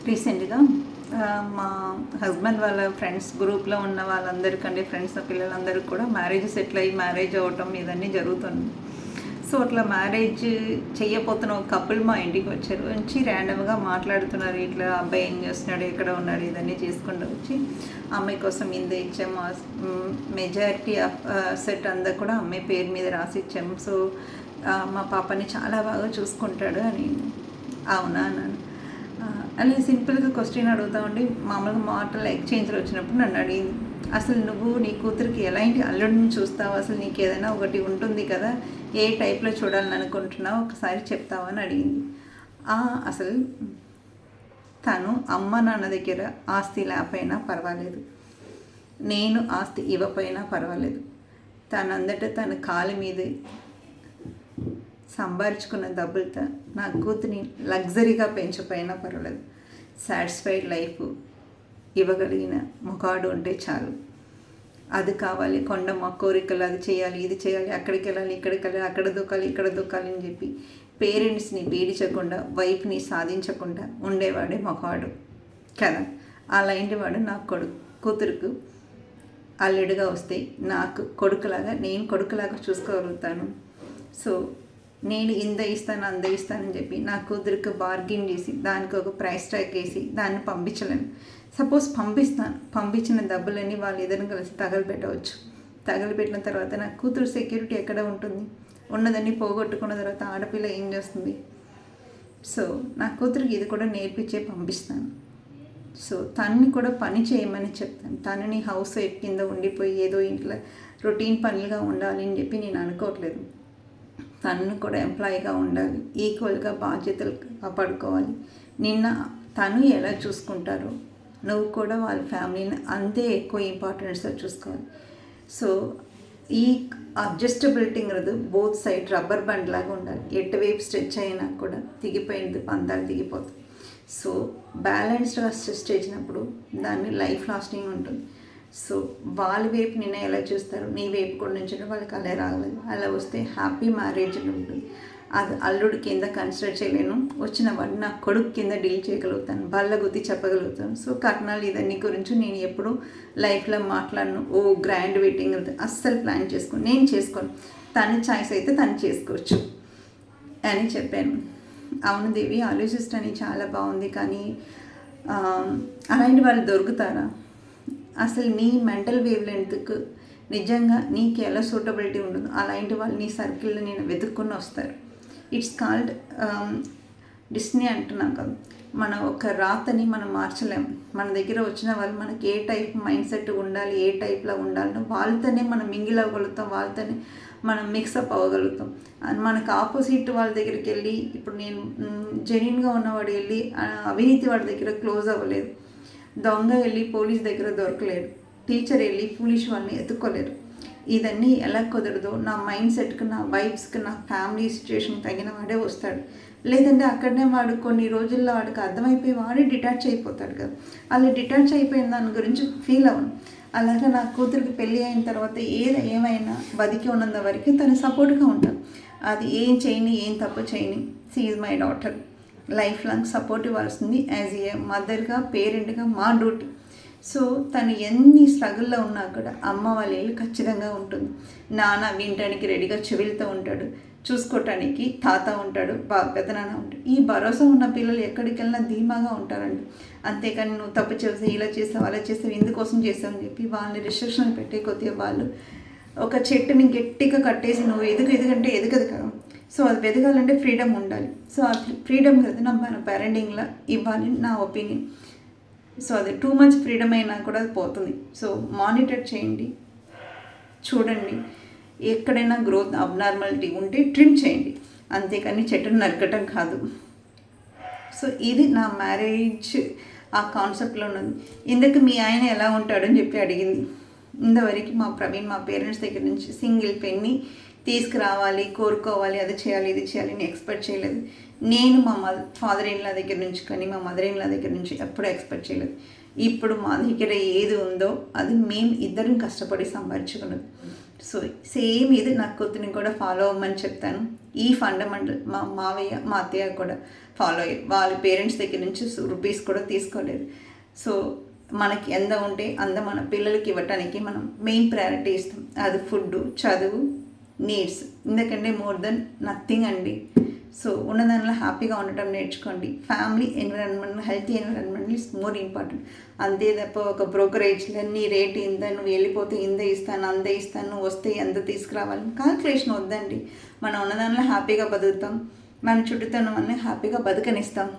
రీసెంట్గా మా హస్బెండ్ వాళ్ళ ఫ్రెండ్స్ గ్రూప్లో ఉన్న వాళ్ళందరికంటే ఫ్రెండ్స్ పిల్లలందరూ కూడా మ్యారేజ్ సెటిల్ అయ్యి మ్యారేజ్ అవ్వటం ఇదన్నీ జరుగుతుంది. సో అట్లా మ్యారేజ్ చెయ్యపోతున్న ఒక కపుల్ మా ఇంటికి వచ్చారు. వచ్చి ర్యాండమ్గా మాట్లాడుతున్నారు, ఇట్లా అబ్బాయి ఏం చేస్తున్నాడు, ఎక్కడ ఉన్నాడు, ఇదన్నీ చేసుకుంటూ వచ్చి అమ్మాయి కోసం ఇంత ఇచ్చాము, మెజారిటీ ఆఫ్ సెట్ అంతా కూడా అమ్మాయి పేరు మీద రాసి ఇచ్చాము. సో మా పాపని చాలా బాగా చూసుకుంటాడు అని. అవునా అన్నాను. అని సింపుల్గా క్వశ్చన్ అడుగుతా ఉండి మామూలుగా మాటలు ఎక్స్చేంజ్లో వచ్చినప్పుడు నన్ను అడిగింది, అసలు నువ్వు నీ కూతురికి ఎలాంటి అల్లుడిని చూస్తావు, అసలు నీకు ఏదైనా ఒకటి ఉంటుంది కదా, ఏ టైప్లో చూడాలని అనుకుంటున్నావు ఒకసారి చెప్తావా అని అడిగింది. అసలు తను అమ్మ నాన్న దగ్గర ఆస్తి లేకపోయినా పర్వాలేదు, నేను ఆస్తి ఇవ్వకపోయినా పర్వాలేదు, తనందట తన కాలు మీద సంపాదించుకున్న డబ్బులతో నా కూతురిని లగ్జరీగా పెంచపోయినా పర్వాలేదు, సాటిస్ఫైడ్ లైఫ్ ఇవ్వగలిగిన మొగాడు ఉంటే చాలు. అది కావాలి, కొండ మా కోరికలు, అది చేయాలి, ఇది చేయాలి, అక్కడికి వెళ్ళాలి, ఇక్కడికి వెళ్ళాలి, అక్కడ దూకాలి, ఇక్కడ దూకాలి అని చెప్పి పేరెంట్స్ని బీడించకుండా, వైఫ్ని సాధించకుండా ఉండేవాడే మొగాడు కదా. అలాంటి వాడు నా కూతురుకు అల్లుడిగా వస్తే నాకు కొడుకులాగా, నేను కొడుకులాగా చూసుకోగలుగుతాను. సో నేను ఇంత ఇస్తాను అంత ఇస్తానని చెప్పి నా కూతురికి బార్గెన్ చేసి దానికి ఒక ప్రైస్ ట్యాగ్ వేసి దాన్ని పంపించలేను. సపోజ్ పంపించిన డబ్బులన్నీ వాళ్ళు ఇద్దరిని కలిసి తగలబెట్టవచ్చు. తగలబెట్టిన తర్వాత నా కూతురు సెక్యూరిటీ ఎక్కడ ఉంటుంది? ఉన్నదాన్ని పోగొట్టుకున్న తర్వాత ఆడపిల్ల ఏం చేస్తుంది? సో నా కూతురికి ఇది కూడా నేర్పించే పంపిస్తాను. సో తనని కూడా పని చేయమని చెప్తాను. తనని హౌస్ వైఫ్ కింద ఉండిపోయి ఏదో ఇంట్లో రొటీన్ పనులుగా ఉండాలి అని చెప్పి నేను అనుకోవట్లేదు. తను కూడా ఎంప్లాయీగా ఉండాలి, ఈక్వల్గా బాధ్యతలు కాపాడుకోవాలి. తను ఎలా చూసుకుంటారో నువ్వు కూడా వాళ్ళ ఫ్యామిలీని అంతే ఎక్కువ ఇంపార్టెన్స్గా చూసుకోవాలి. సో ఈ అడ్జస్టబిలిటీ అనేది బోత్ సైడ్ రబ్బర్ బండ్ లాగా ఉండాలి. ఎటువైపు స్ట్రెచ్ అయినా కూడా తెగిపోయింది, పందాలు తెగిపోతాయి. సో బ్యాలెన్స్డ్గా స్ట్రెచ్ చేసినప్పుడు దాన్ని లైఫ్ లాస్టింగ్ ఉంటుంది. సో వాళ్ళ వైపు నిన్న ఎలా చూస్తారు, నీ వైపు కూడా నుంచి వాళ్ళకి అలా రాగలదు. అలా వస్తే హ్యాపీ మ్యారేజ్ ఉంటుంది. అది అల్లుడి కింద కన్సిడర్ చేయలేను, వచ్చిన వాడిని నా కొడుకు కింద డీల్ చేయగలుగుతాను, బల్ల గుద్ది చెప్పగలుగుతాను. సో కట్నాలు ఇదన్నీ గురించి నేను ఎప్పుడు లైఫ్లో మాట్లాడను. గ్రాండ్ వెడ్డింగ్ అస్సలు ప్లాన్ నేను చేసుకోను. తన చాయిస్ అయితే తను చేసుకోవచ్చు అని చెప్పాను. అవును దేవి, ఆలోచిస్తాను, చాలా బాగుంది, కానీ అలాంటి వాళ్ళు దొరుకుతారా? అసలు నీ మెంటల్ వేవ్ లెంత్కు నిజంగా నీకు ఎలా సూటబిలిటీ ఉండదు అలాంటి వాళ్ళు నీ సర్కిల్లో నేను వెతుక్కుని వస్తారు. ఇట్స్ కాల్డ్ డిస్నీ అంటున్నాం కదా. మన ఒక రాతని మనం మార్చలేము. మన దగ్గర వచ్చిన వాళ్ళు మనకి ఏ టైప్ మైండ్ సెట్ ఉండాలి, ఏ టైప్లో ఉండాలనో వాళ్ళతోనే మనం మింగిల్ అవ్వగలుగుతాం, వాళ్ళతోనే మనం మిక్సప్ అవ్వగలుగుతాం. మనకు ఆపోజిట్ వాళ్ళ దగ్గరికి వెళ్ళి, ఇప్పుడు నేను జెన్యూన్గా ఉన్నవాడు వెళ్ళి అవినీతి వాడి దగ్గర క్లోజ్ అవ్వలేదు, దొంగ వెళ్ళి పోలీస్ దగ్గర దొరకలేరు, టీచర్ వెళ్ళి ఫూలిష్ వాళ్ళని ఎత్తుక్కోలేరు. ఇదన్నీ ఎలా కుదరదో నా మైండ్ సెట్కి, నా వైబ్స్కి, నా ఫ్యామిలీ సిచ్యువేషన్కి తగిన వాడే వస్తాడు. లేదంటే అక్కడనే వాడు కొన్ని రోజుల్లో వాడికి అర్థమైపోయి వాడే డిటాచ్ అయిపోతాడు కదా. అలా డిటాచ్ అయిపోయిన దాని గురించి ఫీల్ అవ్వను. అలాగే నా కూతురికి పెళ్ళి అయిన తర్వాత ఏమైనా బతికి ఉన్నంత వరకు తను సపోర్ట్గా ఉంటాను. అది ఏం చేయని, ఏం తప్పు చేయని, she is my daughter. Life long support ఇవ్వాల్సింది యాజ్ ఏ మదర్గా, పేరెంట్గా మా డ్యూటీ. సో తను ఎన్ని స్ట్రగుల్లో ఉన్నా కూడా అమ్మ వాళ్ళ ఇల్లు ఖచ్చితంగా ఉంటుంది. నాన్న వినటానికి రెడీగా చెవిలతో ఉంటాడు, చూసుకోవటానికి తాత ఉంటాడు, పెద్దనాన్న ఉంటాడు. ఈ భరోసా ఉన్న పిల్లలు ఎక్కడికి వెళ్ళినా ధీమాగా ఉంటారండి. అంతేకాని నువ్వు తప్పు చేసి ఇలా చేసావు, అలా చేసావు, ఎందుకోసం చేసావు అని చెప్పి వాళ్ళని రిస్ట్రిక్షన్ పెట్టే కొద్దిగా వాళ్ళు ఒక చెట్టుని గట్టిగా కట్టేసి నువ్వు ఎదుగంటే ఎదగదు కదా. సో అది ఎదగాలంటే ఫ్రీడమ్ ఉండాలి. సో ఆ ఫ్రీడమ్ కదా మన పేరెంటింగ్లో ఇవ్వాలి నా ఒపీనియన్. సో అది టూ మచ్ ఫ్రీడమ్ అయినా కూడా పోతుంది. సో మానిటర్ చేయండి, చూడండి, ఎక్కడైనా గ్రోత్ అబ్నార్మాలిటీ ఉంటే ట్రిమ్ చేయండి, అంతేకాని చెట్టును నరకటం కాదు. సో ఇది నా మ్యారేజ్ ఆ కాన్సెప్ట్లో ఉన్నది. ఇందుకు మీ ఆయన ఎలా ఉంటాడని చెప్పి అడిగింది. ఇంతవరకు మా ప్రవీణ్ మా పేరెంట్స్ దగ్గర నుంచి సింగిల్ పెన్ని తీసుకురావాలి, కోరుకోవాలి, అది చేయాలి, ఇది చేయాలి నేను ఎక్స్పెక్ట్ చేయలేదు. నేను మా ఫాదర్ ఇన్లా దగ్గర నుంచి కానీ మా మదర్ ఇన్లా దగ్గర నుంచి ఎప్పుడూ ఎక్స్పెక్ట్ చేయలేదు. ఇప్పుడు మా దగ్గర ఏది ఉందో అది మేము ఇద్దరం కష్టపడి సంపాదించుకున్నది. సో సేమ్ ఇది నా కూతురిని కూడా ఫాలో అవ్వమని చెప్తాను. ఈ ఫండమెంటల్ మా మావయ్య మా అత్తయ్య కూడా ఫాలో అయ్యారు. వాళ్ళ పేరెంట్స్ దగ్గర నుంచి రూపీస్ కూడా తీసుకోలేదు. సో మనకి ఎంత ఉంటే అంత మన పిల్లలకి ఇవ్వటానికి మనం మెయిన్ ప్రయారిటీ ఇస్తాం. అది ఫుడ్, చదువు, నీడ్స్, ఎందుకంటే మోర్ దెన్ నథింగ్ అండి. సో ఉన్నదానిలో హ్యాపీగా ఉండటం నేర్చుకోండి. Family environment, healthy environment is more important. అంతే తప్ప ఒక బ్రోకరేజ్లో నీ రేట్ ఇంత, నువ్వు వెళ్ళిపోతే ఇంత ఇస్తాను, అంత ఇస్తాను, నువ్వు వస్తే ఎంత తీసుకురావాలి, కాల్కులేషన్ వద్దండి. మనం ఉన్నదానిలో హ్యాపీగా బతుకుతాం, మన చుట్టూతనం అన్నీ హ్యాపీగా బతకనిస్తాం.